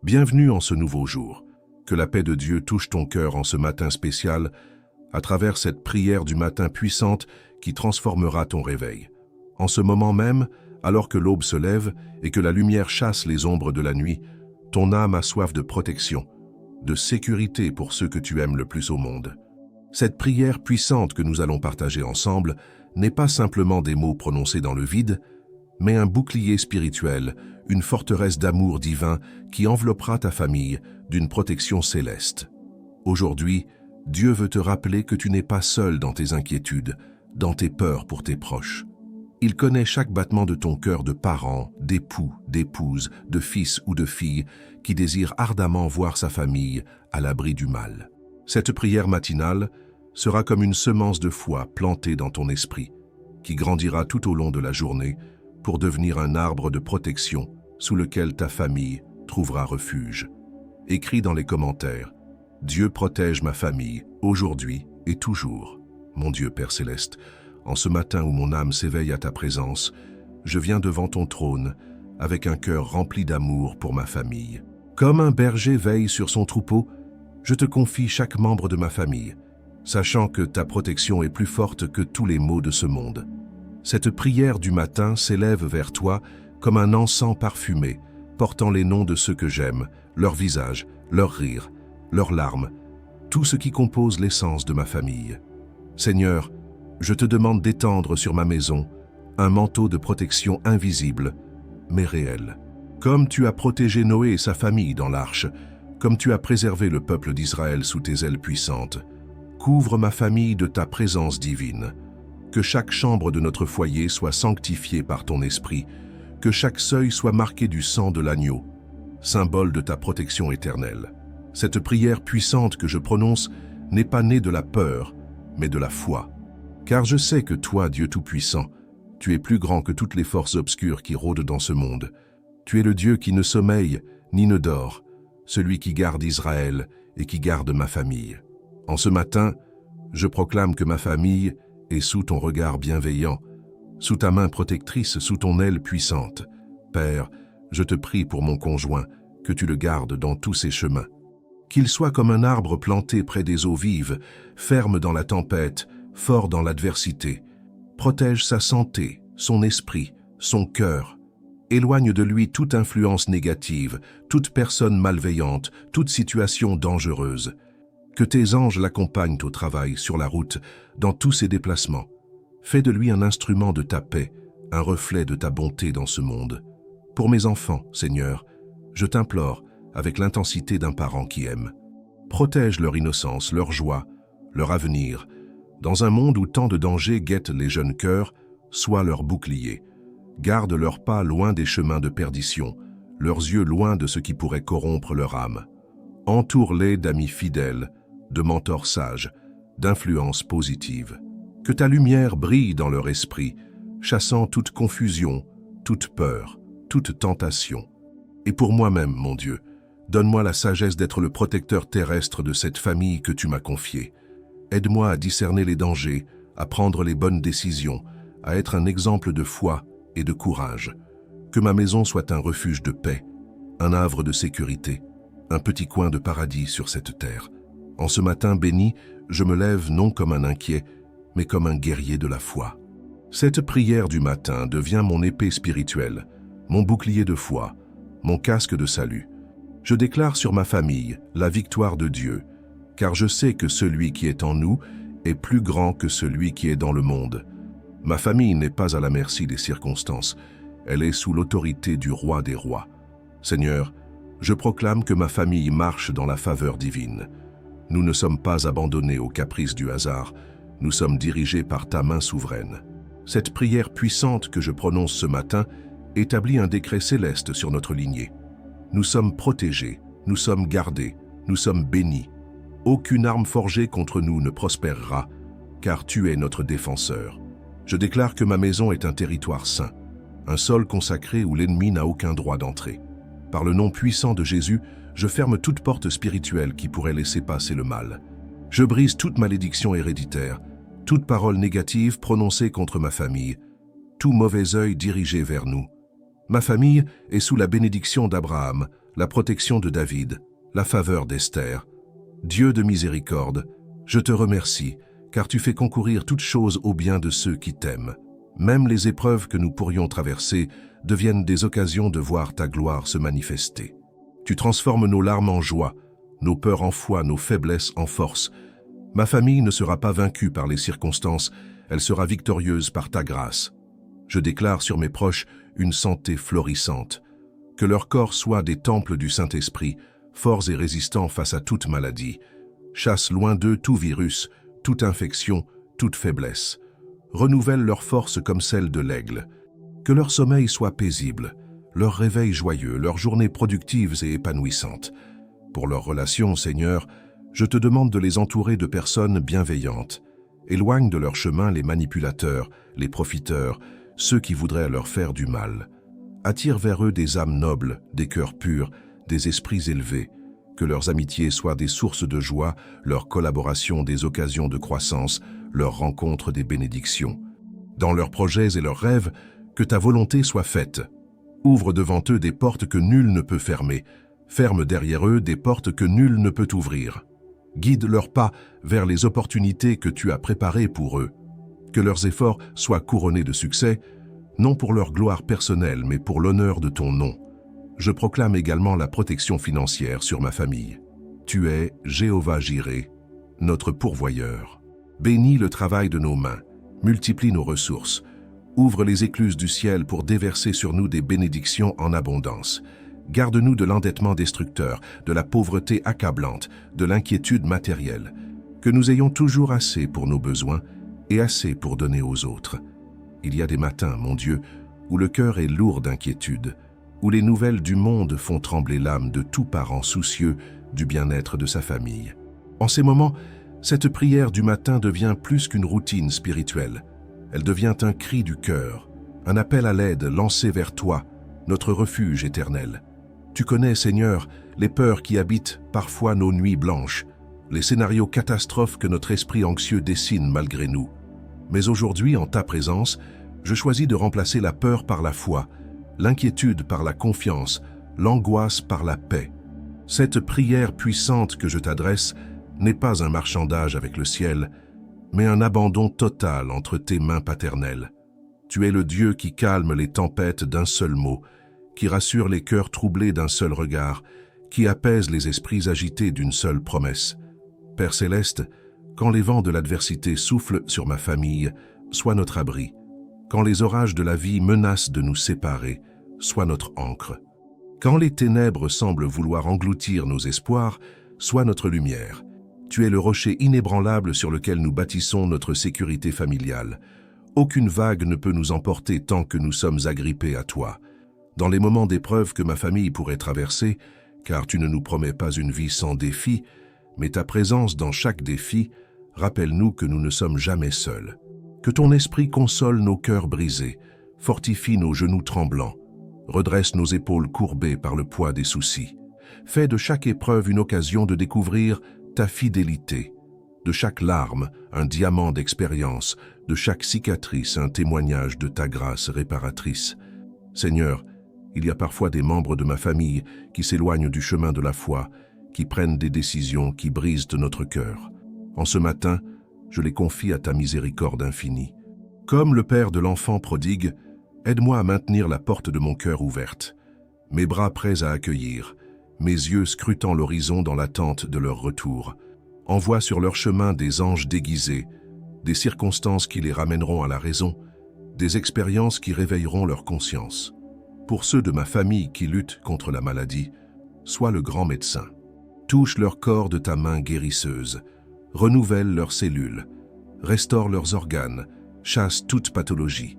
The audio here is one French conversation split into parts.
Bienvenue en ce nouveau jour. Que la paix de Dieu touche ton cœur en ce matin spécial, à travers cette prière du matin puissante qui transformera ton réveil. En ce moment même, alors que l'aube se lève et que la lumière chasse les ombres de la nuit, ton âme a soif de protection, de sécurité pour ceux que tu aimes le plus au monde. Cette prière puissante que nous allons partager ensemble n'est pas simplement des mots prononcés dans le vide, mais un bouclier spirituel, une forteresse d'amour divin qui enveloppera ta famille d'une protection céleste. Aujourd'hui, Dieu veut te rappeler que tu n'es pas seul dans tes inquiétudes, dans tes peurs pour tes proches. Il connaît chaque battement de ton cœur de parent, d'époux, d'épouse, de fils ou de fille qui désire ardemment voir sa famille à l'abri du mal. Cette prière matinale sera comme une semence de foi plantée dans ton esprit, qui grandira tout au long de la journée pour devenir un arbre de protection sous lequel ta famille trouvera refuge. Écris dans les commentaires « Dieu protège ma famille, aujourd'hui et toujours. Mon Dieu Père Céleste, en ce matin où mon âme s'éveille à ta présence, je viens devant ton trône avec un cœur rempli d'amour pour ma famille. Comme un berger veille sur son troupeau, je te confie chaque membre de ma famille, sachant que ta protection est plus forte que tous les maux de ce monde. Cette prière du matin s'élève vers toi comme un encens parfumé, portant les noms de ceux que j'aime, leurs visages, leurs rires, leurs larmes, tout ce qui compose l'essence de ma famille. Seigneur, je te demande d'étendre sur ma maison un manteau de protection invisible, mais réel. Comme tu as protégé Noé et sa famille dans l'arche, comme tu as préservé le peuple d'Israël sous tes ailes puissantes, couvre ma famille de ta présence divine. Que chaque chambre de notre foyer soit sanctifiée par ton esprit, que chaque seuil soit marqué du sang de l'agneau, symbole de ta protection éternelle. Cette prière puissante que je prononce n'est pas née de la peur, mais de la foi. Car je sais que toi, Dieu Tout-Puissant, tu es plus grand que toutes les forces obscures qui rôdent dans ce monde. Tu es le Dieu qui ne sommeille ni ne dort, celui qui garde Israël et qui garde ma famille. En ce matin, je proclame que ma famille et sous ton regard bienveillant, sous ta main protectrice, sous ton aile puissante. Père, je te prie pour mon conjoint, que tu le gardes dans tous ses chemins. Qu'il soit comme un arbre planté près des eaux vives, ferme dans la tempête, fort dans l'adversité. Protège sa santé, son esprit, son cœur. Éloigne de lui toute influence négative, toute personne malveillante, toute situation dangereuse. Que tes anges l'accompagnent au travail, sur la route, dans tous ses déplacements. Fais de lui un instrument de ta paix, un reflet de ta bonté dans ce monde. Pour mes enfants, Seigneur, je t'implore, avec l'intensité d'un parent qui aime. Protège leur innocence, leur joie, leur avenir. Dans un monde où tant de dangers guettent les jeunes cœurs, sois leur bouclier. Garde leurs pas loin des chemins de perdition, leurs yeux loin de ce qui pourrait corrompre leur âme. Entoure-les d'amis fidèles, de mentors sages, d'influences positives. Que ta lumière brille dans leur esprit, chassant toute confusion, toute peur, toute tentation. Et pour moi-même, mon Dieu, donne-moi la sagesse d'être le protecteur terrestre de cette famille que tu m'as confiée. Aide-moi à discerner les dangers, à prendre les bonnes décisions, à être un exemple de foi et de courage. Que ma maison soit un refuge de paix, un havre de sécurité, un petit coin de paradis sur cette terre. En ce matin béni, je me lève non comme un inquiet, mais comme un guerrier de la foi. Cette prière du matin devient mon épée spirituelle, mon bouclier de foi, mon casque de salut. Je déclare sur ma famille la victoire de Dieu, car je sais que celui qui est en nous est plus grand que celui qui est dans le monde. Ma famille n'est pas à la merci des circonstances, elle est sous l'autorité du roi des rois. Seigneur, je proclame que ma famille marche dans la faveur divine. Nous ne sommes pas abandonnés aux caprices du hasard, nous sommes dirigés par ta main souveraine. Cette prière puissante que je prononce ce matin établit un décret céleste sur notre lignée. Nous sommes protégés, nous sommes gardés, nous sommes bénis. Aucune arme forgée contre nous ne prospérera, car tu es notre défenseur. Je déclare que ma maison est un territoire saint, un sol consacré où l'ennemi n'a aucun droit d'entrer. Par le nom puissant de Jésus, je ferme toute porte spirituelle qui pourrait laisser passer le mal. Je brise toute malédiction héréditaire, toute parole négative prononcée contre ma famille, tout mauvais œil dirigé vers nous. Ma famille est sous la bénédiction d'Abraham, la protection de David, la faveur d'Esther. Dieu de miséricorde, je te remercie, car tu fais concourir toutes choses au bien de ceux qui t'aiment. Même les épreuves que nous pourrions traverser deviennent des occasions de voir ta gloire se manifester. Tu transformes nos larmes en joie, nos peurs en foi, nos faiblesses en force. Ma famille ne sera pas vaincue par les circonstances, elle sera victorieuse par ta grâce. Je déclare sur mes proches une santé florissante. Que leur corps soit des temples du Saint-Esprit, forts et résistants face à toute maladie. Chasse loin d'eux tout virus, toute infection, toute faiblesse. Renouvelle leur force comme celle de l'aigle. Que leur sommeil soit paisible, leur réveil joyeux, leurs journées productives et épanouissantes. Pour leurs relations, Seigneur, je te demande de les entourer de personnes bienveillantes. Éloigne de leur chemin les manipulateurs, les profiteurs, ceux qui voudraient leur faire du mal. Attire vers eux des âmes nobles, des cœurs purs, des esprits élevés. Que leurs amitiés soient des sources de joie, leurs collaborations des occasions de croissance, leurs rencontres des bénédictions. Dans leurs projets et leurs rêves, que ta volonté soit faite. Ouvre devant eux des portes que nul ne peut fermer. Ferme derrière eux des portes que nul ne peut ouvrir. Guide leurs pas vers les opportunités que tu as préparées pour eux. Que leurs efforts soient couronnés de succès, non pour leur gloire personnelle, mais pour l'honneur de ton nom. Je proclame également la protection financière sur ma famille. Tu es Jéhovah Jireh, notre pourvoyeur. Bénis le travail de nos mains, multiplie nos ressources, ouvre les écluses du ciel pour déverser sur nous des bénédictions en abondance. Garde-nous de l'endettement destructeur, de la pauvreté accablante, de l'inquiétude matérielle. Que nous ayons toujours assez pour nos besoins et assez pour donner aux autres. Il y a des matins, mon Dieu, où le cœur est lourd d'inquiétude, où les nouvelles du monde font trembler l'âme de tout parent soucieux du bien-être de sa famille. En ces moments, cette prière du matin devient plus qu'une routine spirituelle. Elle devient un cri du cœur, un appel à l'aide lancé vers toi, notre refuge éternel. Tu connais, Seigneur, les peurs qui habitent parfois nos nuits blanches, les scénarios catastrophes que notre esprit anxieux dessine malgré nous. Mais aujourd'hui, en ta présence, je choisis de remplacer la peur par la foi, l'inquiétude par la confiance, l'angoisse par la paix. Cette prière puissante que je t'adresse n'est pas un marchandage avec le ciel, mais un abandon total entre tes mains paternelles. Tu es le Dieu qui calme les tempêtes d'un seul mot, qui rassure les cœurs troublés d'un seul regard, qui apaise les esprits agités d'une seule promesse. Père céleste, quand les vents de l'adversité soufflent sur ma famille, sois notre abri. Quand les orages de la vie menacent de nous séparer, sois notre ancre. Quand les ténèbres semblent vouloir engloutir nos espoirs, sois notre lumière. Tu es le rocher inébranlable sur lequel nous bâtissons notre sécurité familiale. Aucune vague ne peut nous emporter tant que nous sommes agrippés à toi. Dans les moments d'épreuve que ma famille pourrait traverser, car tu ne nous promets pas une vie sans défi, mais ta présence dans chaque défi, rappelle-nous que nous ne sommes jamais seuls. Que ton esprit console nos cœurs brisés, fortifie nos genoux tremblants, redresse nos épaules courbées par le poids des soucis. Fais de chaque épreuve une occasion de découvrir ta fidélité. De chaque larme, un diamant d'expérience, de chaque cicatrice, un témoignage de ta grâce réparatrice. Seigneur, il y a parfois des membres de ma famille qui s'éloignent du chemin de la foi, qui prennent des décisions qui brisent notre cœur. En ce matin, je les confie à ta miséricorde infinie. Comme le père de l'enfant prodigue, aide-moi à maintenir la porte de mon cœur ouverte, mes bras prêts à accueillir, mes yeux scrutant l'horizon dans l'attente de leur retour. Envoie sur leur chemin des anges déguisés, des circonstances qui les ramèneront à la raison, des expériences qui réveilleront leur conscience. Pour ceux de ma famille qui luttent contre la maladie, sois le grand médecin. Touche leur corps de ta main guérisseuse, renouvelle leurs cellules, restaure leurs organes, chasse toute pathologie.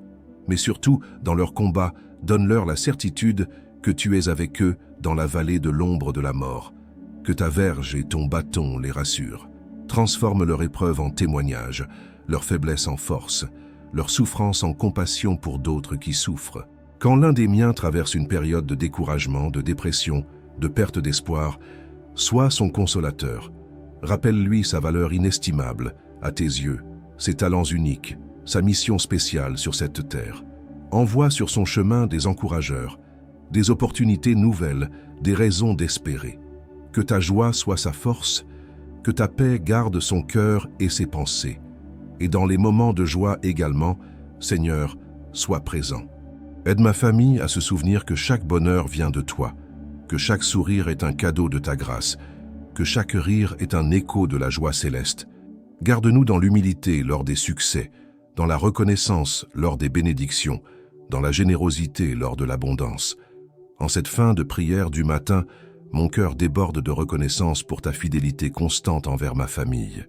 Mais surtout, dans leur combat, donne-leur la certitude que tu es avec eux dans la vallée de l'ombre de la mort. Que ta verge et ton bâton les rassurent. Transforme leur épreuve en témoignage, leur faiblesse en force, leur souffrance en compassion pour d'autres qui souffrent. Quand l'un des miens traverse une période de découragement, de dépression, de perte d'espoir, sois son consolateur. Rappelle-lui sa valeur inestimable, à tes yeux, ses talents uniques, sa mission spéciale sur cette terre. Envoie sur son chemin des encourageurs, des opportunités nouvelles, des raisons d'espérer. Que ta joie soit sa force, que ta paix garde son cœur et ses pensées. Et dans les moments de joie également, Seigneur, sois présent. Aide ma famille à se souvenir que chaque bonheur vient de toi, que chaque sourire est un cadeau de ta grâce, que chaque rire est un écho de la joie céleste. Garde-nous dans l'humilité lors des succès, dans la reconnaissance lors des bénédictions, dans la générosité lors de l'abondance. En cette fin de prière du matin, mon cœur déborde de reconnaissance pour ta fidélité constante envers ma famille.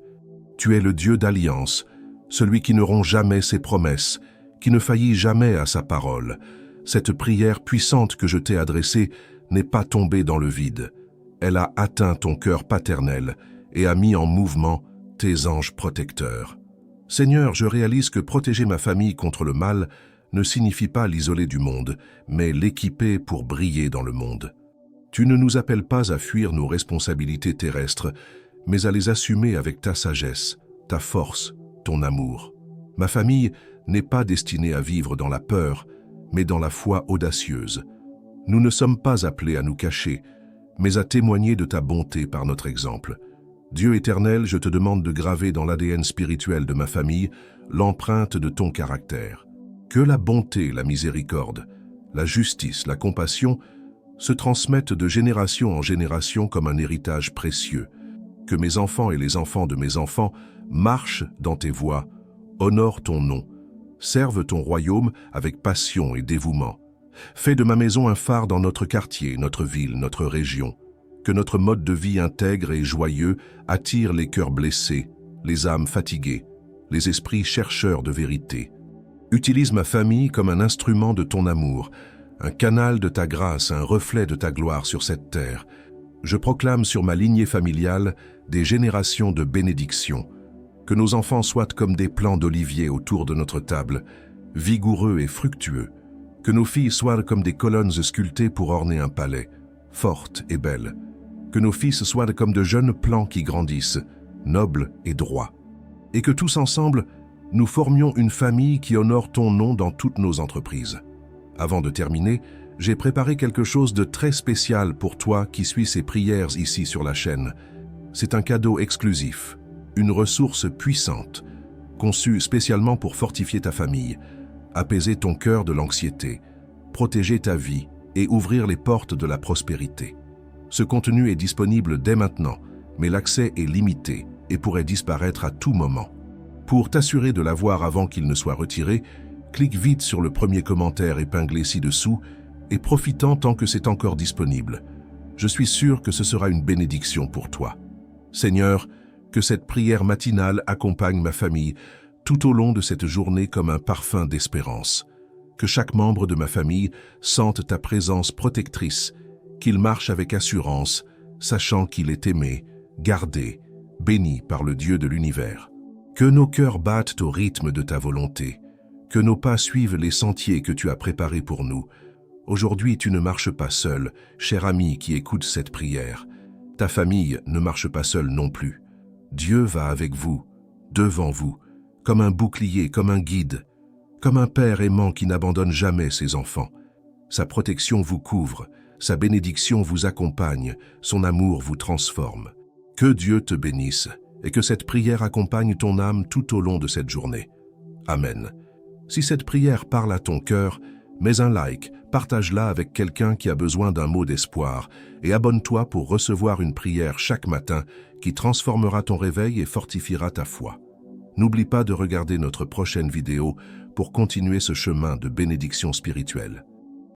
Tu es le Dieu d'alliance, celui qui ne rompt jamais ses promesses, qui ne faillit jamais à sa parole. Cette prière puissante que je t'ai adressée n'est pas tombée dans le vide. Elle a atteint ton cœur paternel et a mis en mouvement tes anges protecteurs. Seigneur, je réalise que protéger ma famille contre le mal ne signifie pas l'isoler du monde, mais l'équiper pour briller dans le monde. Tu ne nous appelles pas à fuir nos responsabilités terrestres, mais à les assumer avec ta sagesse, ta force, ton amour. Ma famille n'est pas destinée à vivre dans la peur, mais dans la foi audacieuse. Nous ne sommes pas appelés à nous cacher, mais à témoigner de ta bonté par notre exemple. Dieu éternel, je te demande de graver dans l'ADN spirituel de ma famille l'empreinte de ton caractère. Que la bonté, la miséricorde, la justice, la compassion se transmettent de génération en génération comme un héritage précieux. Que mes enfants et les enfants de mes enfants marchent dans tes voies, honorent ton nom, servent ton royaume avec passion et dévouement. Fais de ma maison un phare dans notre quartier, notre ville, notre région. Que notre mode de vie intègre et joyeux attire les cœurs blessés, les âmes fatiguées, les esprits chercheurs de vérité. Utilise ma famille comme un instrument de ton amour, un canal de ta grâce, un reflet de ta gloire sur cette terre. Je proclame sur ma lignée familiale des générations de bénédictions. Que nos enfants soient comme des plants d'olivier autour de notre table, vigoureux et fructueux. Que nos filles soient comme des colonnes sculptées pour orner un palais, fortes et belles. Que nos fils soient comme de jeunes plants qui grandissent, nobles et droits. Et que tous ensemble, nous formions une famille qui honore ton nom dans toutes nos entreprises. Avant de terminer, j'ai préparé quelque chose de très spécial pour toi qui suis ces prières ici sur la chaîne. C'est un cadeau exclusif, une ressource puissante, conçue spécialement pour fortifier ta famille, apaiser ton cœur de l'anxiété, protéger ta vie et ouvrir les portes de la prospérité. Ce contenu est disponible dès maintenant, mais l'accès est limité et pourrait disparaître à tout moment. Pour t'assurer de l'avoir avant qu'il ne soit retiré, clique vite sur le premier commentaire épinglé ci-dessous et profitant tant que c'est encore disponible. Je suis sûr que ce sera une bénédiction pour toi. Seigneur, que cette prière matinale accompagne ma famille tout au long de cette journée comme un parfum d'espérance. Que chaque membre de ma famille sente ta présence protectrice, qu'il marche avec assurance, sachant qu'il est aimé, gardé, béni par le Dieu de l'univers. Que nos cœurs battent au rythme de ta volonté, que nos pas suivent les sentiers que tu as préparés pour nous. Aujourd'hui, tu ne marches pas seul, cher ami qui écoute cette prière. Ta famille ne marche pas seule non plus. Dieu va avec vous, devant vous, comme un bouclier, comme un guide, comme un père aimant qui n'abandonne jamais ses enfants. Sa protection vous couvre, sa bénédiction vous accompagne, son amour vous transforme. Que Dieu te bénisse et que cette prière accompagne ton âme tout au long de cette journée. Amen. Si cette prière parle à ton cœur, mets un like, partage-la avec quelqu'un qui a besoin d'un mot d'espoir et abonne-toi pour recevoir une prière chaque matin qui transformera ton réveil et fortifiera ta foi. N'oublie pas de regarder notre prochaine vidéo pour continuer ce chemin de bénédiction spirituelle.